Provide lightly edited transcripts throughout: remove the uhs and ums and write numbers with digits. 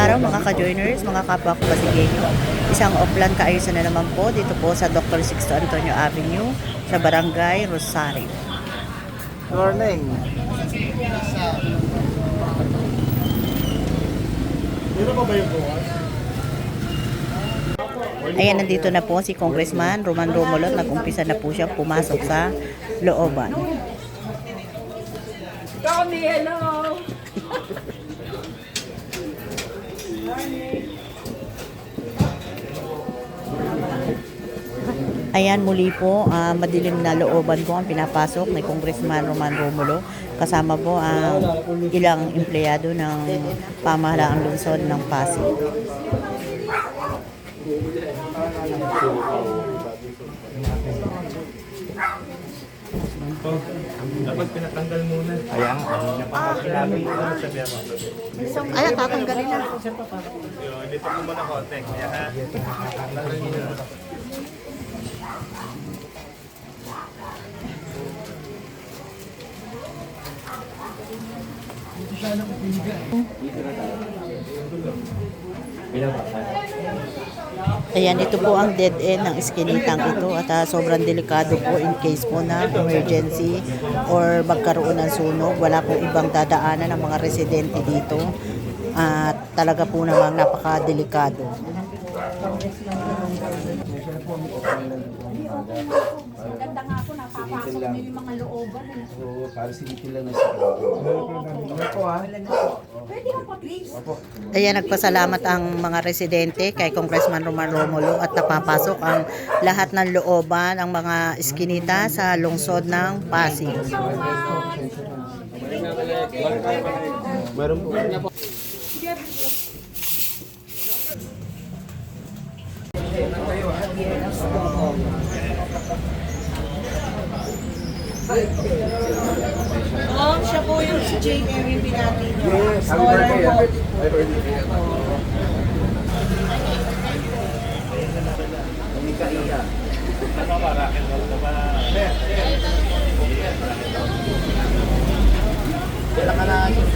araw mga ka-joiners, mga kapwa ko Basigenyo. Isang offline kaayusan na naman po dito po sa Dr. Sixto Antonio Avenue sa Barangay Rosario. Morning. Dito pa ba yung bukas? Ayan, nandito na po si Congressman Roman Romulo. Nag-umpisa na po siya pumasok sa looban. Tommy, hello! Ayan, muli po, madilim na looban po ang pinapasok ni Congressman Roman Romulo. Kasama po ang ilang empleyado ng pamahalaang lungsod ng Pasig. Dapat pinatanggal muna. Ayan. Ay, tatanggalin na. Dito ko muna konti. Ayan. Ayan, ito po ang dead end ng iskinitang ito at sobrang delikado po in case po na emergency or magkaroon ng sunog. Wala po ibang dadaanan ng mga residente dito at talaga po namang napakadelikado. Ganda nga ako, napapasok niyo yung mga looban. So, para silitin lang na siya. Pwede ka pa, please. Ayan, nagpasalamat ang mga residente kay Congressman Roman Romulo at napapasok ang lahat ng looban, ang mga iskinita sa lungsod ng Pasig. Meron po. Oh, siya po yung si Jane Erin Binati. Yes, happy birthday. Happy birthday. Dala ka na yung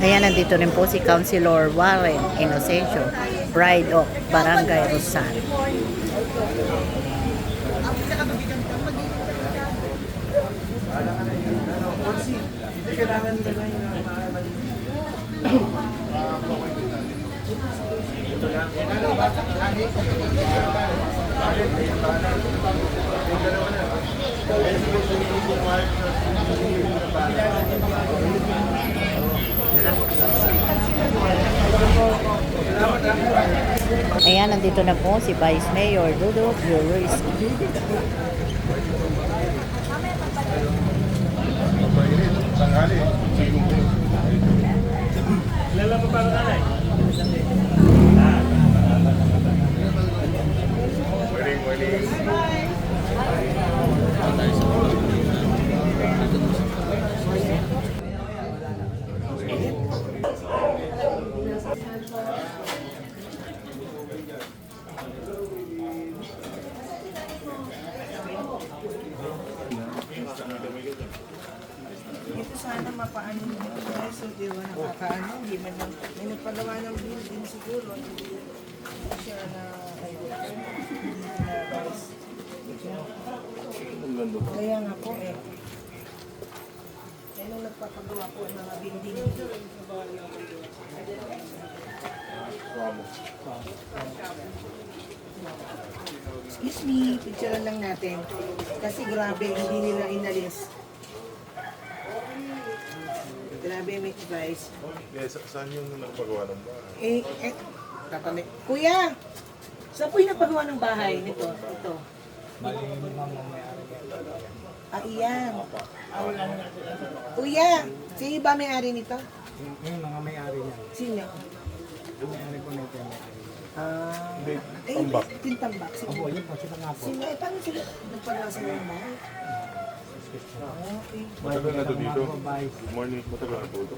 Ayan, nandito rin po si Councilor Warren Inocencio, Bride of Barangay Rosario. Ayan, nandito na po si Vice Mayor Dudut Yurisky. Kilala mo pa rin nanay? Morning. Ito sana mapaano nyo guys, so di ba nakakaano, hindi man lang, may nagpagawa ng building siguro, hindi siya na guys. Kaya nga po eh. Kaya nung nagpapagawa po ng mga building. Excuse me, picture lang natin. Kasi grabe, hindi nila inalis. Grabe, Mitch Vice. Yes, saan yung nagpagawa ng bahay? Tatanay. Kuya! Saan po yung nagpagawa ng bahay nito? Ito. Iyan. Kuya! Sino ba may-ari nito? Yung mga may-ari niya. Sino? May-ari po nito yung may-ari. Hindi, tambak. Tintambak. Opo, yun po. Sila nga po. Sila, paano sila nagpalasa ng mga? Okay. Matagal na ito dito. Good morning. Matagal na ito ito.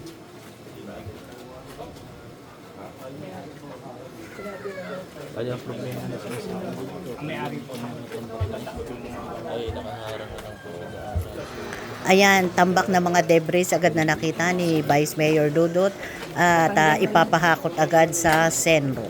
Kaya problema na sila sa Ayan, tambak na mga debris agad na nakita ni Vice Mayor Dudut at ipapahakot agad sa Senro.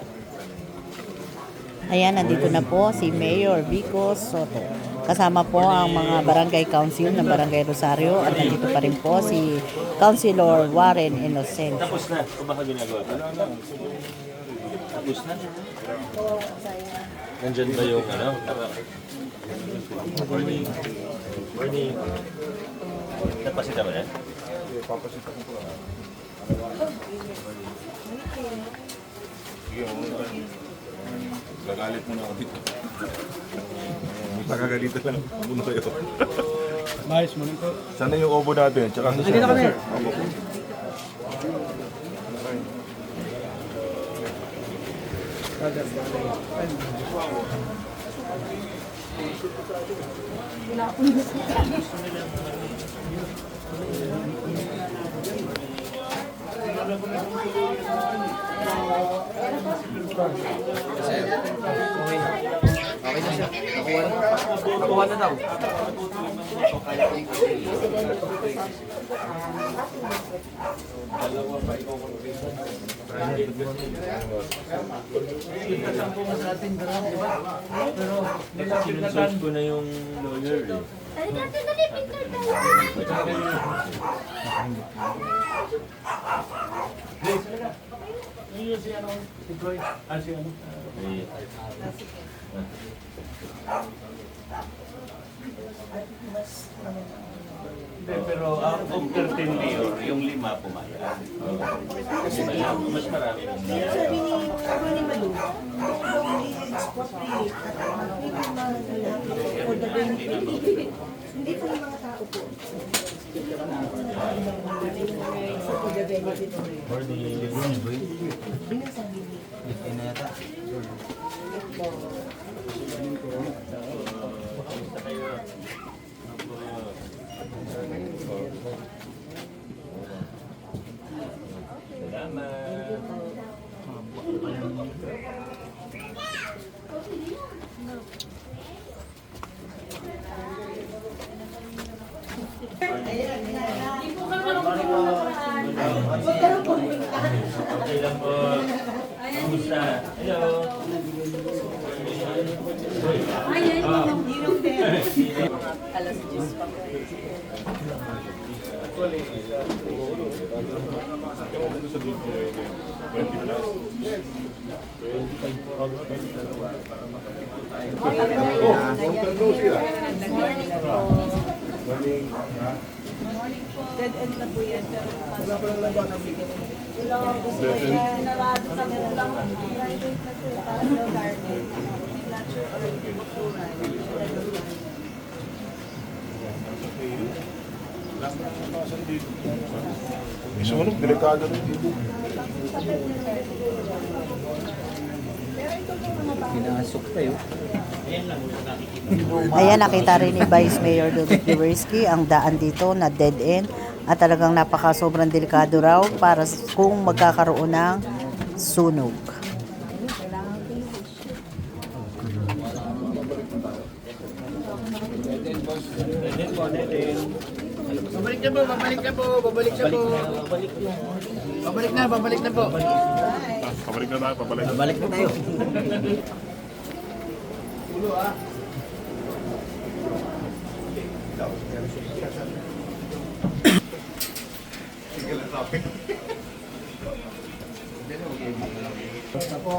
Ayan, nandito na po si Mayor Vico Soto. Kasama po ang mga barangay council ng Barangay Rosario at nandito pa rin po si Councilor Warren Innocent. Tapos na. O baka ginagawa pa? Tapos na. Nandyan ba yung ano? Morning. Morning. Napasita mo na? Papasita ko po. Sige, gagalit mo na ako dito. Nakagalit lang. Puno sa'yo. Nice, morning po. Sana yung obo natin. Tsaka sa Dito kami. Obo. Okay na siya. Nakuha na daw. Sinunod ko na yung lawyer eh. Pero ang 13 mayor, yung 5 pumayag. Kasi mas marami. Kaya sabi ni Malu, daw i-expropriate at hindi po for the benefit. Hindi po yung mga tao po. For the benefit. Okay lang po. Kumusta? Hello. Dead end na po yan. Pero wala pa lang lang na bigyan. Narado sa meron lang private na po. Ano garden. Not sure already kultural. Sunog, delikado rin dito. Pinasok tayo. Ayan, nakita rin ni Vice Mayor Dudut Diversky ang daan dito na dead end at talagang sobrang delikado raw para kung magkakaroon ng sunog. Babalik na po, babalik na po, babalik na po. Babalik na, babalik na po. Pabalik na tayo, pabalik. Babalik na tayo.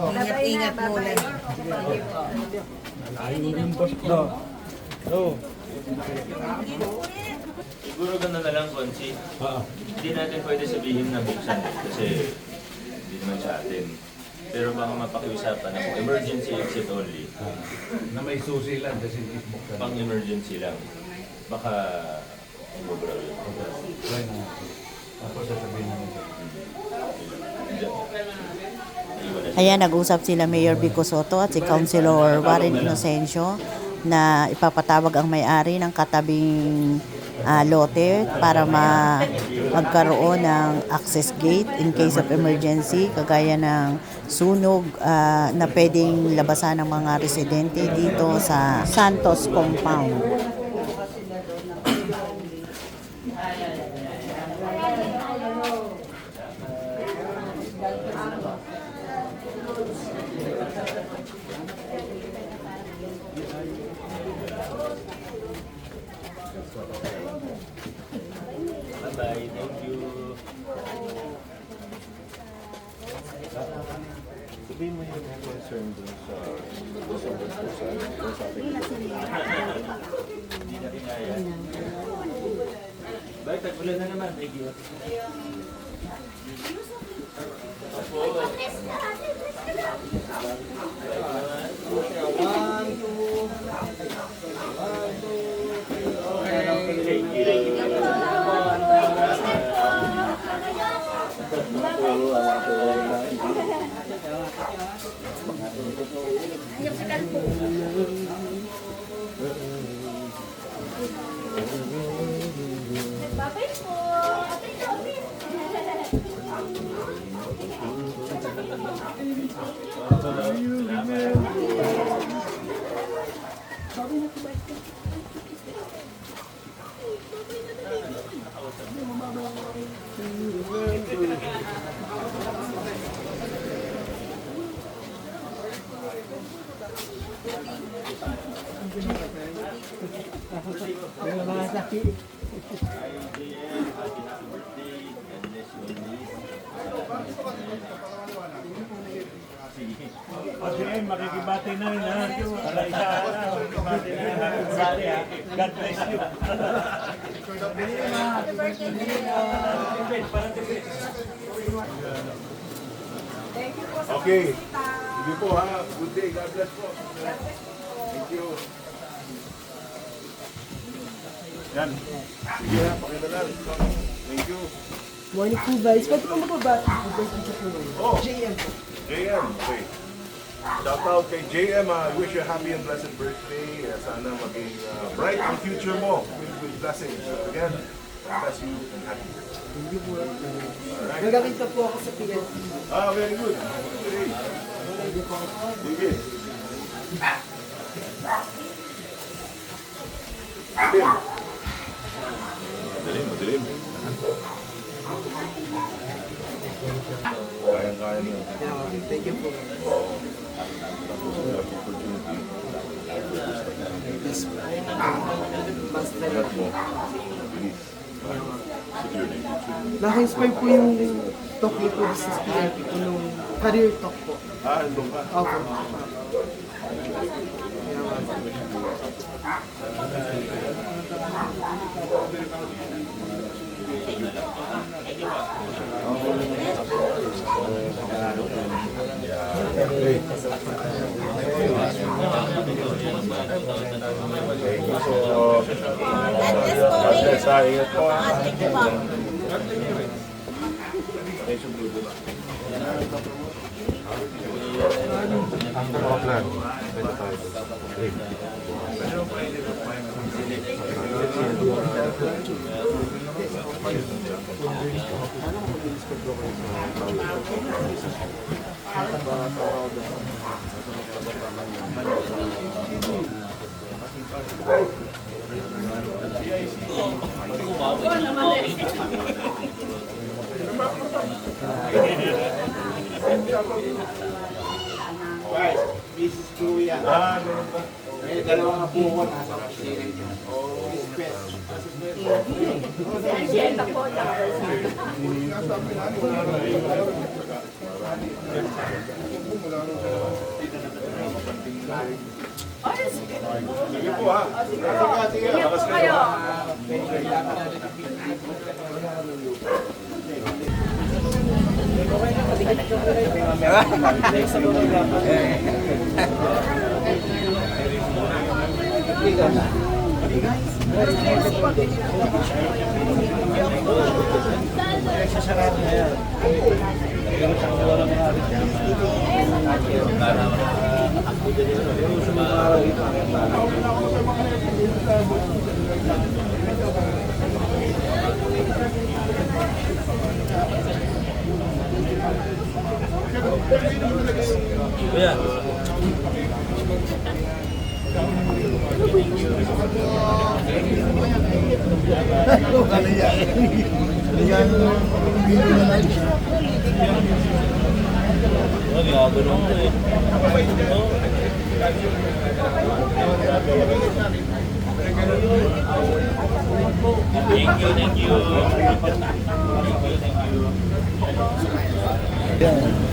Ingat-ingat muna. Siguro gano'n na lang, Consi. Hindi natin pwede sabihin na buksan kasi hindi naman sa atin. Pero baka mapakiusapan na kung emergency exit only, Na may susi lang kasi isbok ka. pang emergency lang, baka umubra yun. Tapos sasabihin namin. Iwan na Ayan, nag-usap sila Mayor Vico Soto at si Councilor Warren Inocencio na ipapatawag ang may-ari ng katabing lote para magkaroon ng access gate in case of emergency, kagaya ng sunog na pwedeng labasan ng mga residente dito sa Santos Compound. Bye-bye. Thank you. Sabihin mo yung concern dun sa Hindi na kinaya. Bye, tag-ulan na naman. Thank you. Babay po! Okay, makikibati na rin ha. Para isa na, makikibati na rin. God bless you. Okay. Sige po ha. Good day. God bless po. Thank you. Yan. Sige ha. Pakilalan. Thank you. Morning po, Vice. Pwede po mababati po, birthday po nun. Oh. JM po. JM. Okay. Shout out kay JM. I wish you a happy and blessed birthday. Sana maging bright ang future mo. With blessings. So again, bless you and happy birthday. Thank you po. Alright. Nagkakita po ako sa PNP. Ah, very good. Okay. Sige. Madilim. Madilim. Kayang-kaya niyo. Thank you po. Ingat mo. Please. Security. Naka-inspire po yung talk niyo po sa PNP po nung career talk po. Ah, doon ka. Opo. Okay. So, God bless. Ingat po. Guys, Mrs. Kuya. May dalawang apo ko nasa kusina niya. Sige po ha. Sige. Lakas kayo. Sasarado na yan. Kuya. Thank you, thank you. Thank you.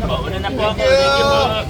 Una na po ako. Thank you po.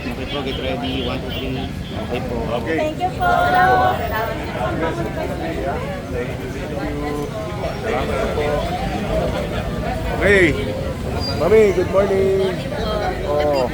Okay po, get ready. 1, 2, 3. Okay po. Okay. Thank you po. Okay. Mami, good morning. Oh.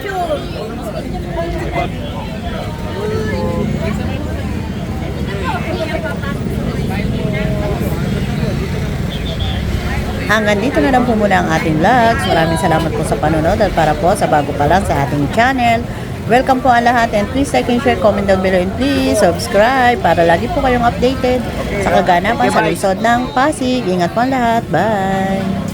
Hanggang dito na lang po muna ang ating vlogs. Maraming salamat po sa panonood at para po sa bago pa lang sa ating channel. Welcome po ang lahat and please like and share, comment down below and please subscribe para lagi po kayong updated sa kaganapan sa lungsod ng Pasig. Ingat po ang lahat. Bye!